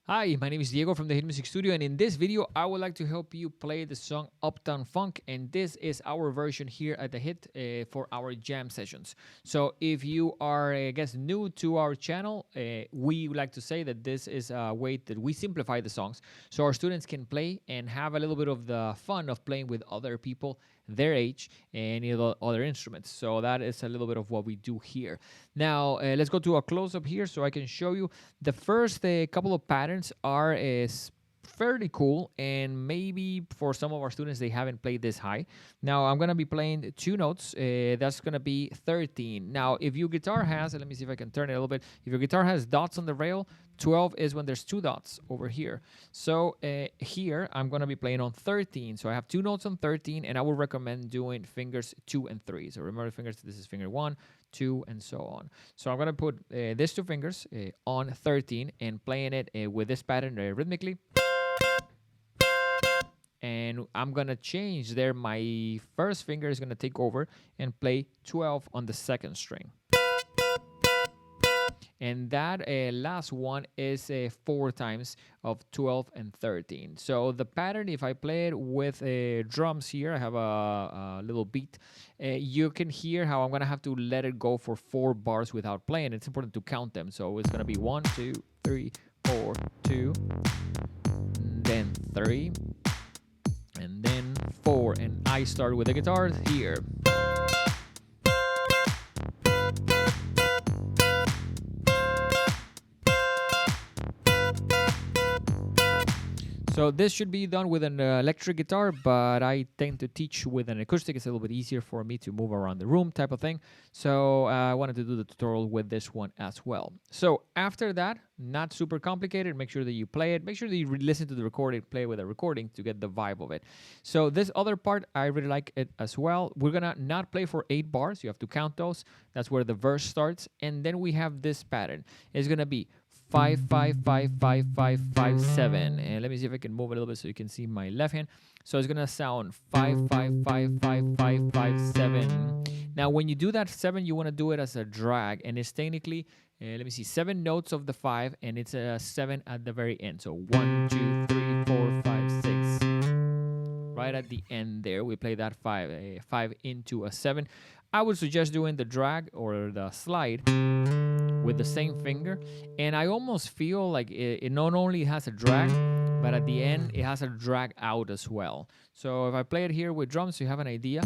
Hi, my name is Diego from the Hit Music Studio, and in this video, I would like to help you play the song Uptown Funk, and this is our version here at the Hit for our jam sessions. So, if you are, I guess, new to our channel, we would like to say that this is a way that we simplify the songs so our students can play and have a little bit of the fun of playing with other people their age and other instruments. So that is a little bit of what we do here. Now let's go to a close-up here so I can show you. The first couple of patterns are is fairly cool, and maybe for some of our students they haven't played this high. Now I'm gonna be playing two notes. That's gonna be 13. Now if your guitar has, let me see if I can turn it a little bit. If your guitar has dots on the rail, 12 is when there's two dots over here. So here I'm gonna be playing on 13. So I have two notes on 13, and I would recommend doing fingers 2 and 3. So remember fingers, this is finger 1, 2, and so on. So I'm gonna put these two fingers on 13 and playing it with this pattern rhythmically. And I'm gonna change there. My first finger is gonna take over and play 12 on the second string. And that last one is 4 times of 12 and 13. So the pattern, if I play it with drums here, I have a little beat. You can hear how I'm gonna have to let it go for 4 bars without playing. It's important to count them. So it's gonna be 1, 2, 3, 4, 2, and then 3, and then 4. And I start with the guitar here. So this should be done with an electric guitar, but I tend to teach with an acoustic. It's a little bit easier for me to move around the room type of thing. So I wanted to do the tutorial with this one as well. So after that, not super complicated. Make sure that you play it. Make sure that you listen to the recording, play with a recording to get the vibe of it. So this other part, I really like it as well. We're gonna not play for 8 bars. You have to count those. That's where the verse starts. And then we have this pattern. It's gonna be 5, 5, 5, 5, 5, 5, 7. And let me see if I can move it a little bit so you can see my left hand. So it's gonna sound 5, 5, 5, 5, 5, 5, 7. Now when you do that 7, you wanna do it as a drag, and it's technically, let me see, 7 notes of the 5, and it's a 7 at the very end. So 1, 2, 3, 4, 5, 6. Right at the end there, we play that 5 into a 7. I would suggest doing the drag or the slide with the same finger, and I almost feel like it not only has a drag, but at the end it has a drag out as well. So if I play it here with drums, you have an idea.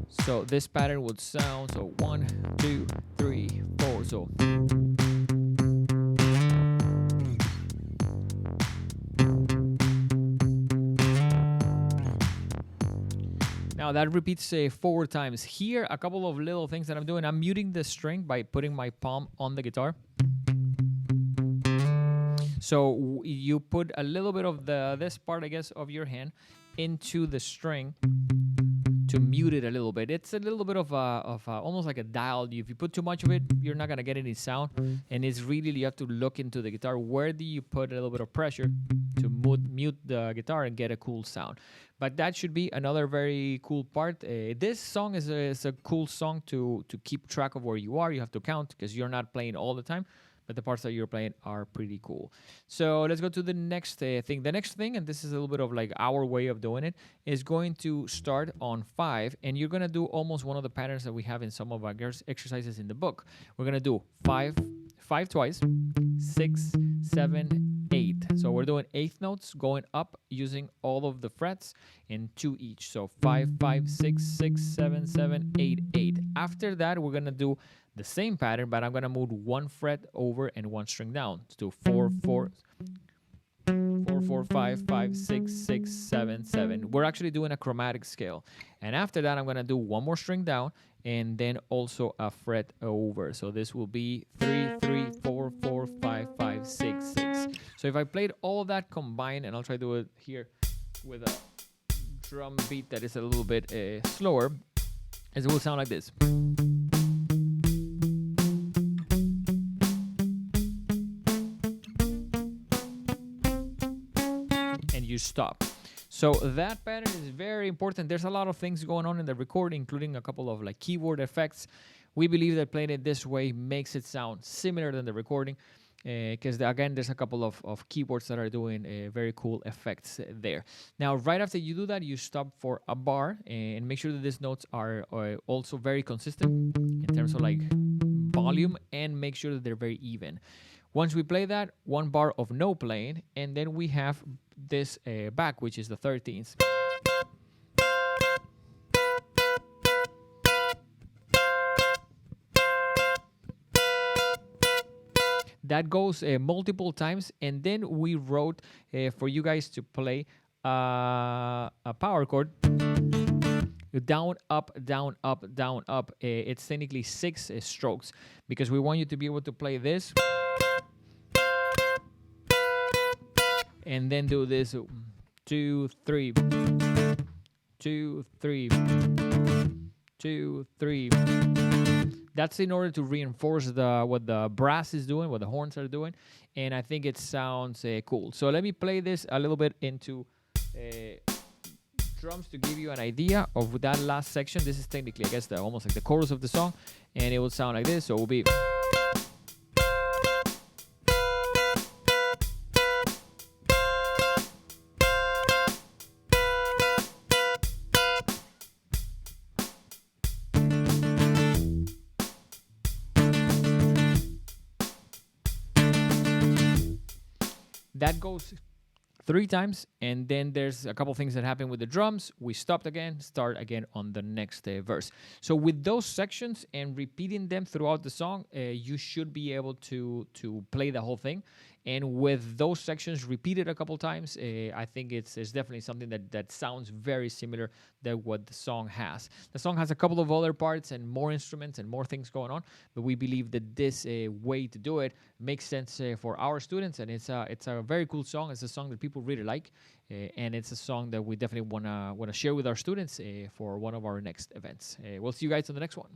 So this pattern would sound so 1, 2, 3, 4. So now that repeats 4 times. Here, a couple of little things that I'm doing. I'm muting the string by putting my palm on the guitar. So you put a little bit of this part, I guess, of your hand into the string to mute it a little bit. It's a little bit of almost like a dial. If you put too much of it, you're not gonna get any sound. And it's really, you have to look into the guitar. Where do you put a little bit of pressure to mute the guitar and get a cool sound? But that should be another very cool part. This song is a cool song to keep track of where you are. You have to count because you're not playing all the time, but the parts that you're playing are pretty cool. So let's go to the next thing. The next thing, and this is a little bit of like our way of doing it, is going to start on 5, and you're gonna do almost one of the patterns that we have in some of our exercises in the book. We're gonna do 5 twice, 6, 7, 8. So we're doing 8th notes going up using all of the frets in 2 each. So 5, 5, 6, 6, 7, 7, 8, 8. After that, we're gonna do the same pattern, but I'm gonna move 1 fret over and 1 string down. Let's do 4, 4, 4, 4, 5, 5, 6, 6, 7, 7. We're actually doing a chromatic scale. And after that, I'm gonna do 1 more string down and then also a fret over. So this will be 3, 3, 4, 4, 5, 5, 6, 6. So if I played all of that combined, and I'll try to do it here with a drum beat that is a little bit slower, it will sound like this. And you stop. So that pattern is very important. There's a lot of things going on in the recording, including a couple of like keyboard effects. We believe that playing it this way makes it sound similar than the recording. because again, there's a couple of keyboards that are doing very cool effects there. Now, right after you do that, you stop for a bar and make sure that these notes are also very consistent in terms of like volume, and make sure that they're very even. Once we play that, one bar of no playing, and then we have this back, which is the 13th. That goes multiple times, and then we wrote for you guys to play a power chord. Down, up, down, up, down, up. It's technically 6 strokes, because we want you to be able to play this and then do this 2, 3, 2, 3, 2, 3. That's in order to reinforce what the brass is doing, what the horns are doing, and I think it sounds cool. So let me play this a little bit into drums to give you an idea of that last section. This is technically, I guess, almost like the chorus of the song, and it will sound like this. So it will be. That goes 3 times, and then there's a couple things that happen with the drums. We stopped again, start again on the next verse. So with those sections and repeating them throughout the song, you should be able to play the whole thing. And with those sections repeated a couple times, I think it's definitely something that sounds very similar to what the song has. The song has a couple of other parts and more instruments and more things going on, but we believe that this way to do it makes sense for our students, and it's a very cool song. It's a song that people really like, and it's a song that we definitely wanna share with our students for one of our next events. We'll see you guys on the next one.